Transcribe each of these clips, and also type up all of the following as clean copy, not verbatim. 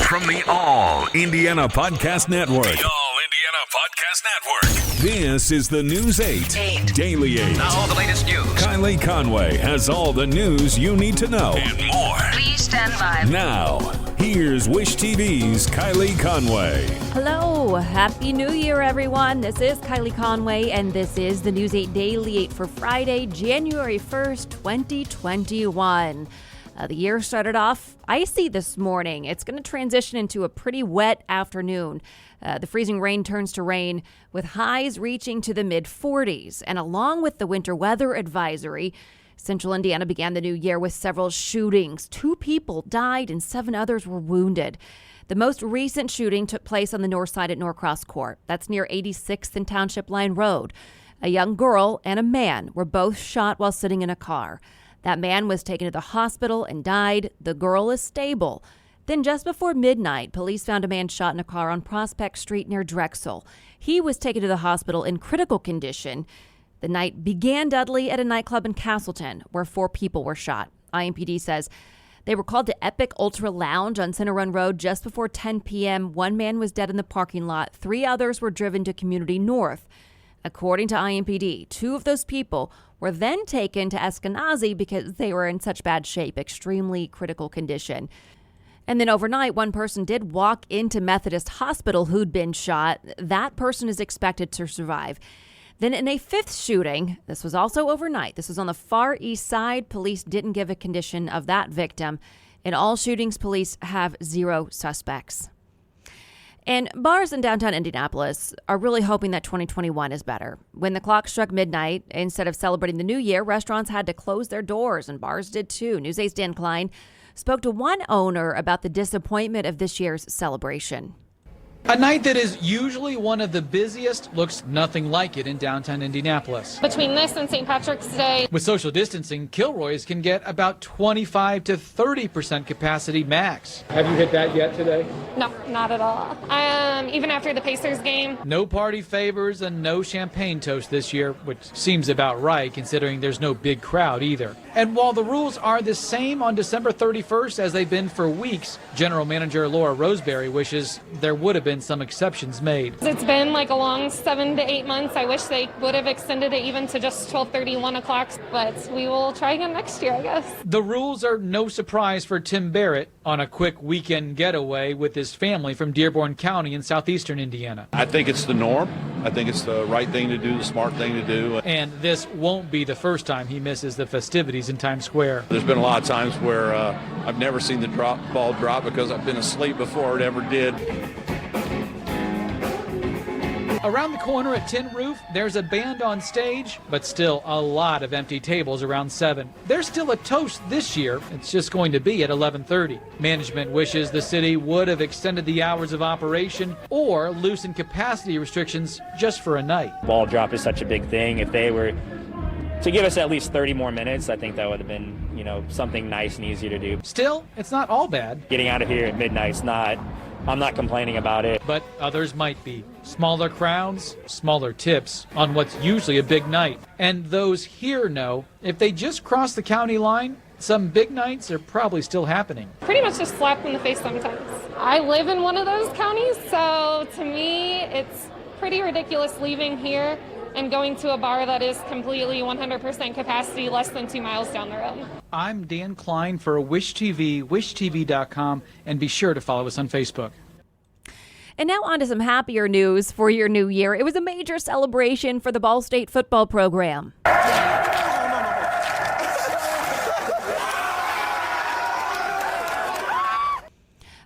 From the All Indiana Podcast Network. The All Indiana Podcast Network. This is the News 8 Daily 8. Now all the latest news. Kylie Conway has all the news you need to know. And more. Please stand by. Now, here's Wish TV's Kylie Conway. Hello, Happy New Year, everyone. This is Kylie Conway, and this is the News 8 Daily 8 for Friday, January 1st, 2021. The year started off icy this morning. It's going to transition into a pretty wet afternoon. The freezing rain turns to rain with highs reaching to the mid-40s. And along with the winter weather advisory, Central Indiana began the new year with several shootings. 2 people died and 7 others were wounded. The most recent shooting took place on the north side at Norcross Court. That's near 86th and Township Line Road. A young girl and a man were both shot while sitting in a car. That man was taken to the hospital and died. The girl is stable. Then just before midnight, police found a man shot in a car on Prospect Street near Drexel. He was taken to the hospital in critical condition. The night began deadly at a nightclub in Castleton, where 4 people were shot. IMPD says they were called to Epic Ultra Lounge on Center Run Road just before 10 p.m. 1 man was dead in the parking lot. 3 others were driven to Community North. According to IMPD, 2 of those people were then taken to Eskenazi because they were in such bad shape, extremely critical condition. And then overnight, 1 person did walk into Methodist Hospital who'd been shot. That person is expected to survive. Then in a 5th shooting, this was also overnight. This was on the far east side. Police didn't give a condition of that victim. In all shootings, police have 0 suspects. And bars in downtown Indianapolis are really hoping that 2021 is better. When the clock struck midnight, instead of celebrating the new year, restaurants had to close their doors, and bars did too. News 8's Dan Klein spoke to one owner about the disappointment of this year's celebration. A night that is usually one of the busiest looks nothing like it in downtown Indianapolis. Between this and St. Patrick's Day. With social distancing, Kilroy's can get about 25 to 30% capacity max. Have you hit that yet today? No, not at all. Even after the Pacers game. No party favors and no champagne toast this year, which seems about right considering there's no big crowd either. And while the rules are the same on December 31st as they've been for weeks, General Manager Laura Roseberry wishes there would have been some exceptions made. It's been like a long 7 to 8 months. I wish they would have extended it even to just 12:30, 1 o'clock, but we will try again next year, I guess. The rules are no surprise for Tim Barrett on a quick weekend getaway with his family from Dearborn County in southeastern Indiana. I think it's the norm. I think it's the right thing to do, the smart thing to do. And this won't be the first time he misses the festivities in Times Square. There's been a lot of times where I've never seen the ball drop because I've been asleep before it ever did. Around the corner at Tin Roof, there's a band on stage, but still a lot of empty tables around 7. There's still a toast this year. It's just going to be at 11:30. Management wishes the city would have extended the hours of operation or loosened capacity restrictions just for a night. Ball drop is such a big thing. If they were to give us at least 30 more minutes, I think that would have been, something nice and easy to do. Still, it's not all bad. Getting out of here at midnight's I'm not complaining about it. But others might be. Smaller crowds, smaller tips on what's usually a big night. And those here know if they just cross the county line, some big nights are probably still happening. Pretty much just slapped in the face sometimes. I live in one of those counties, so to me, it's pretty ridiculous leaving here and going to a bar that is completely 100% capacity less than 2 miles down the road. I'm Dan Klein for Wish TV, wishtv.com, and be sure to follow us on Facebook. And now on to some happier news for your new year. It was a major celebration for the Ball State football program.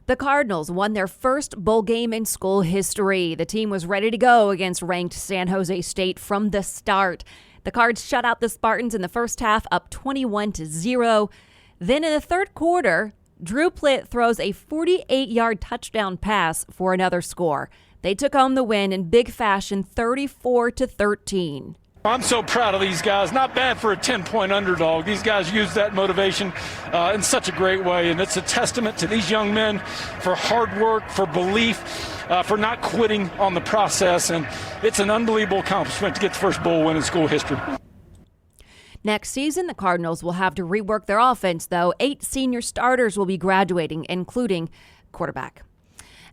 The Cardinals won their first bowl game in school history. The team was ready to go against ranked San Jose State from the start. The Cards shut out the Spartans in the first half, up 21-0. Then in the third quarter, Drew Plitt throws a 48-yard touchdown pass for another score. They took home the win in big fashion, 34-13. I'm so proud of these guys. Not bad for a 10-point underdog. These guys use that motivation in such a great way, and it's a testament to these young men for hard work, for belief, for not quitting on the process, and it's an unbelievable accomplishment to get the first bowl win in school history. Next season, the Cardinals will have to rework their offense, though. 8 senior starters will be graduating, including quarterback.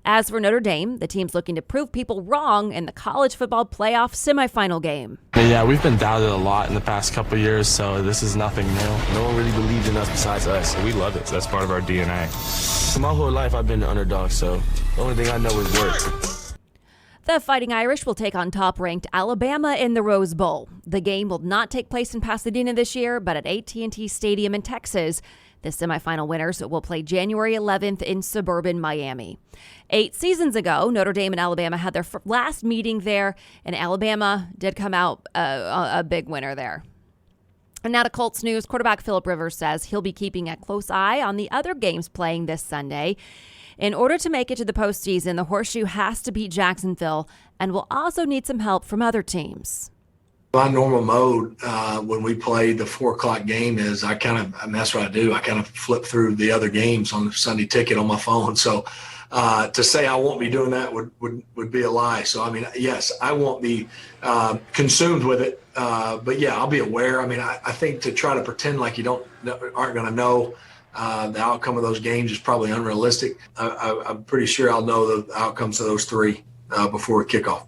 As for Notre Dame, the team's looking to prove people wrong in the college football playoff semifinal game. Yeah, we've been doubted a lot in the past couple of years, so this is nothing new. No one really believed in us besides us. We love it. That's part of our DNA. My whole life I've been the underdog, so the only thing I know is work. The Fighting Irish will take on top-ranked Alabama in the Rose Bowl. The game will not take place in Pasadena this year, but at AT&T Stadium in Texas. The semifinal winners will play January 11th in suburban Miami. 8 seasons ago, Notre Dame and Alabama had their last meeting there, and Alabama did come out a big winner there. And now to Colts news. Quarterback Phillip Rivers says he'll be keeping a close eye on the other games playing this Sunday. In order to make it to the postseason, the Horseshoe has to beat Jacksonville and will also need some help from other teams. My normal mode when we play the 4 o'clock game is that's what I do. I kind of flip through the other games on the Sunday ticket on my phone. So to say I won't be doing that would be a lie. So, I mean, yes, I won't be consumed with it. But, yeah, I'll be aware. I mean, I think to try to pretend like you aren't going to know the outcome of those games is probably unrealistic. I'm pretty sure I'll know the outcomes of those 3 before kickoff.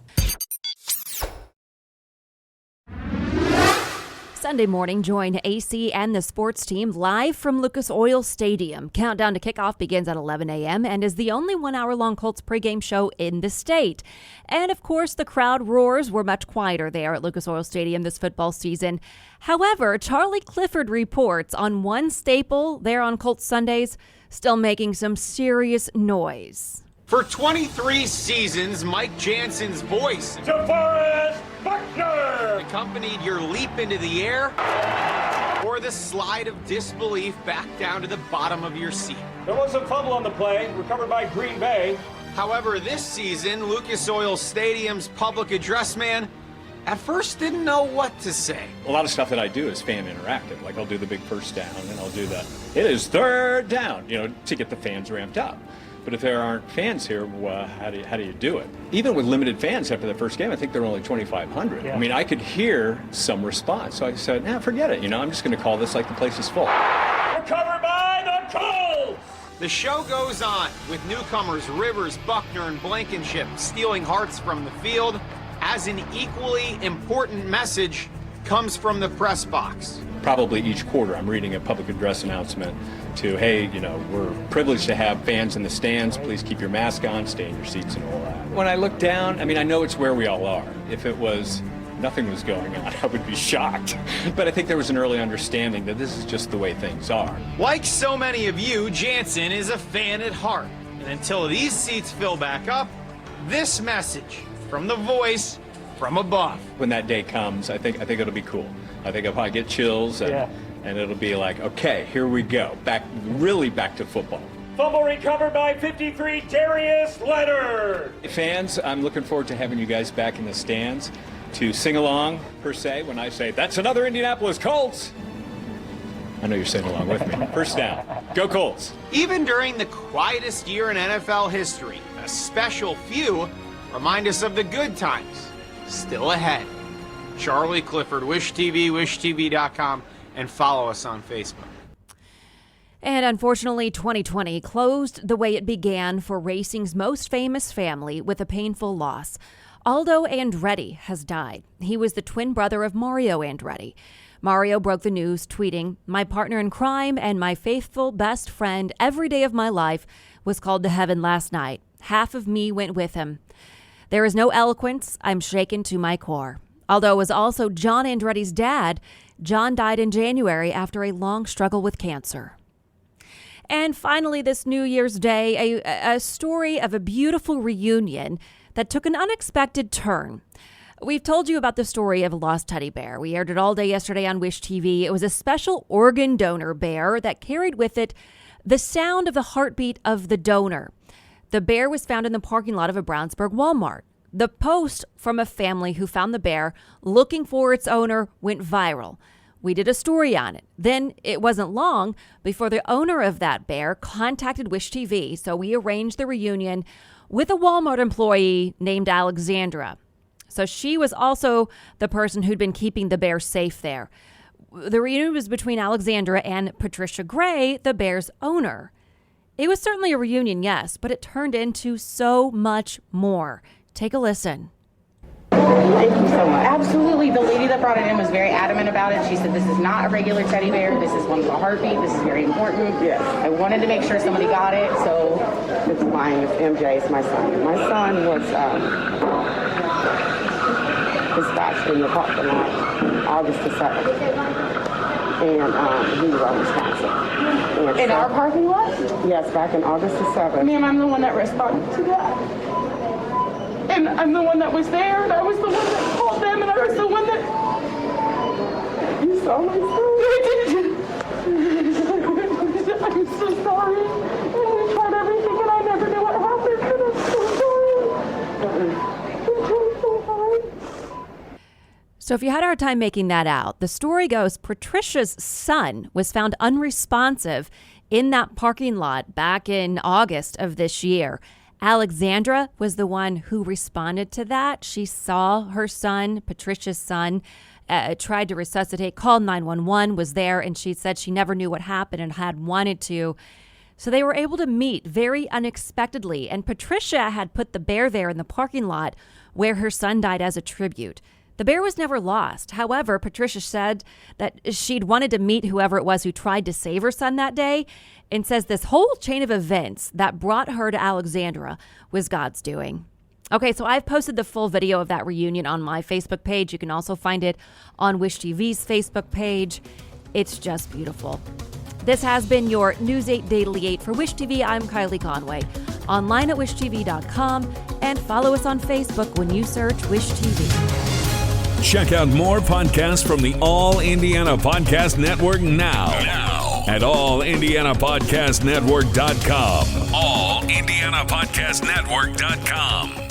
Sunday morning, join AC and the sports team live from Lucas Oil Stadium. Countdown to kickoff begins at 11 a.m. and is the only 1-hour-long Colts pregame show in the state. And, of course, the crowd roars were much quieter there at Lucas Oil Stadium this football season. However, Charlie Clifford reports on one staple there on Colts Sundays still making some serious noise. For 23 seasons, Mike Jansen's voice accompanied your leap into the air or the slide of disbelief back down to the bottom of your seat. There was a fumble on the play, recovered by Green Bay. However, this season, Lucas Oil Stadium's public address man at first didn't know what to say. A lot of stuff that I do is fan interactive. Like I'll do the big first down and I'll do it is third down, to get the fans ramped up. But if there aren't fans here, how do you do it? Even with limited fans after the first game, I think there were only 2,500. Yeah. I mean, I could hear some response. So I said, forget it. I'm just going to call this like the place is full. Recovered by the Colts! The show goes on with newcomers Rivers, Buckner, and Blankenship stealing hearts from the field as an equally important message comes from the press box. Probably each quarter I'm reading a public address announcement to, hey, we're privileged to have fans in the stands. Please keep your mask on, stay in your seats and all that. When I look down, I know it's where we all are. If it was nothing was going on, I would be shocked. But I think there was an early understanding that this is just the way things are. Like so many of you, Jansen is a fan at heart. And until these seats fill back up, this message from the voice from above. When that day comes, I think it'll be cool. I think I'll probably get chills and it'll be like, okay, here we go. Back to football. Fumble recovered by 53, Darius Leonard. Fans, I'm looking forward to having you guys back in the stands to sing along, per se, when I say, that's another Indianapolis Colts. I know you're singing along with me. First down. Go Colts. Even during the quietest year in NFL history, a special few remind us of the good times still ahead. Charlie Clifford, Wish TV, wishtv.com, and follow us on Facebook. And unfortunately, 2020 closed the way it began for racing's most famous family with a painful loss. Aldo Andretti has died. He was the twin brother of Mario Andretti. Mario broke the news, tweeting, "My partner in crime and my faithful best friend every day of my life was called to heaven last night. Half of me went with him. There is no eloquence. I'm shaken to my core." Aldo was also John Andretti's dad. John died in January after a long struggle with cancer. And finally, this New Year's Day, a story of a beautiful reunion that took an unexpected turn. We've told you about the story of a lost teddy bear. We aired it all day yesterday on Wish TV. It was a special organ donor bear that carried with it the sound of the heartbeat of the donor. The bear was found in the parking lot of a Brownsburg Walmart. The post from a family who found the bear looking for its owner went viral. We did a story on it. Then it wasn't long before the owner of that bear contacted Wish TV, so we arranged the reunion with a Walmart employee named Alexandra. So she was also the person who'd been keeping the bear safe there. The reunion was between Alexandra and Patricia Gray, the bear's owner. It was certainly a reunion, yes, but it turned into so much more. Take a listen. Thank you so much. Absolutely. The lady that brought it in was very adamant about it. She said, this is not a regular teddy bear. This is one with a heartbeat. This is very important. Yes. I wanted to make sure somebody got it, so. It's mine. It's MJ. It's my son. My son was dispatched in the parking lot August the 7th. And he was unresponsive. In our parking lot? Yes, back in August the 7th. Ma'am, I'm the one that responded to that. And I'm the one that was there, and I was the one that called them, and I was the one that... You saw my son? I did. I'm so sorry. And we tried everything, and I never knew what happened, and I'm so sorry. I'm so sorry. So if you had a hard time making that out, the story goes Patricia's son was found unresponsive in that parking lot back in August of this year. Alexandra was the one who responded to that. She saw her son, Patricia's son, tried to resuscitate, called 911, was there, and she said she never knew what happened and had wanted to. So they were able to meet very unexpectedly, and Patricia had put the bear there in the parking lot where her son died as a tribute. The bear was never lost. However, Patricia said that she'd wanted to meet whoever it was who tried to save her son that day, and says this whole chain of events that brought her to Alexandra was God's doing. Okay, so I've posted the full video of that reunion on my Facebook page. You can also find it on Wish TV's Facebook page. It's just beautiful. This has been your News 8 Daily 8 for Wish TV. I'm Kylie Conway. Online at wishtv.com and follow us on Facebook when you search Wish TV. Check out more podcasts from the All Indiana Podcast Network now at allindianapodcastnetwork.com. allindianapodcastnetwork.com.